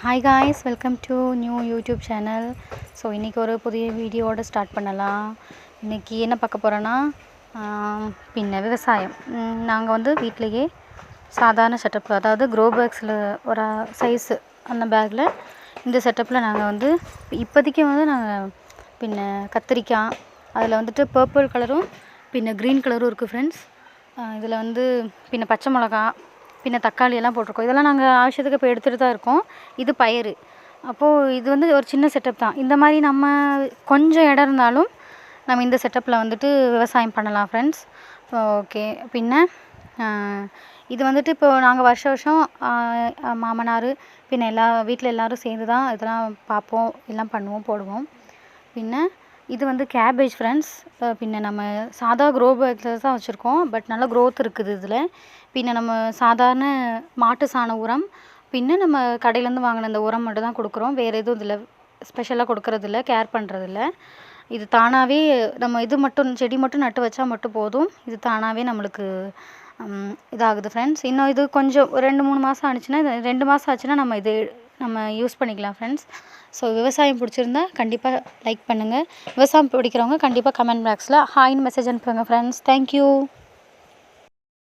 Hi guys, welcome to new YouTube channel. So இன்றைக்கி ஒரு புதிய வீடியோவோடு ஸ்டார்ட் பண்ணலாம். இன்றைக்கி என்ன பார்க்க போகிறோன்னா பின்ன விவசாயம். நாங்கள் வந்து வீட்டிலையே சாதாரண செட்டப், அதாவது க்ரோ பேக்ஸில் ஒரு சைஸு அந்த பேக்கில் இந்த செட்டப்பில் நாங்கள் வந்து இப்போதைக்கு வந்து நாங்கள் பின்ன கத்திரிக்காய், அதில் வந்துட்டு பர்பிள் கலரும் பின்ன க்ரீன் கலரும் இருக்குது ஃப்ரெண்ட்ஸ். இதில் வந்து பின்ன பச்சை மிளகா, பின்ன தக்காளி எல்லாம் போட்டிருக்கோம். இதெல்லாம் நாங்கள் ஆവശ്யத்துக்கு இப்போ எடுத்துகிட்டு தான் இருக்கோம். இது பயிறு. அப்போது இது வந்து ஒரு சின்ன செட்டப் தான். இந்த மாதிரி நம்ம கொஞ்சம் இடம் இருந்தாலும் நம்ம இந்த செட்டப்பில் வந்துட்டு விவசாயம் பண்ணலாம் ஃப்ரெண்ட்ஸ். ஓகே. பின்ன இது வந்துட்டு இப்போது நாங்கள் வருஷம் மாமனார் பின்ன வீட்டில் எல்லோரும் சேர்ந்து தான் இதெல்லாம் பார்ப்போம், எல்லாம் பண்ணுவோம், போடுவோம். பின்ன இது வந்து கேபேஜ் ஃப்ரெண்ட்ஸ். பின்ன நம்ம சாதா க்ரோ பேக்கில் தான் வச்சுருக்கோம். பட் நல்லா க்ரோத் இருக்குது இதில். பின்ன நம்ம சாதாரண மாட்டு சாண உரம், பின்ன நம்ம கடையிலேருந்து வாங்கின இந்த உரம் மட்டும் தான் கொடுக்குறோம். வேறு எதுவும் இதில் ஸ்பெஷலாக கொடுக்குறதில்ல, கேர் பண்ணுறதில்ல. இது தானாகவே நம்ம இது மட்டும் செடி மட்டும் நட்டு வச்சா மட்டும் போதும். இது தானாகவே நம்மளுக்கு இதாகுது ஃப்ரெண்ட்ஸ். இன்னும் இது கொஞ்சம் 2-3 மாதம் ஆச்சுன்னா, 2 மாதம் ஆச்சுன்னா நம்ம யூஸ் பண்ணிக்கலாம் ஃப்ரெண்ட்ஸ். ஸோ விவசாயம் பிடிச்சிருந்தா கண்டிப்பாக லைக் பண்ணுங்கள். விவசாயம் பிடிக்கிறவங்க கண்டிப்பாக கமெண்ட் பாக்ஸில் ஹாய்னு மெசேஜ் அனுப்புங்க ஃப்ரெண்ட்ஸ். தேங்க்யூ.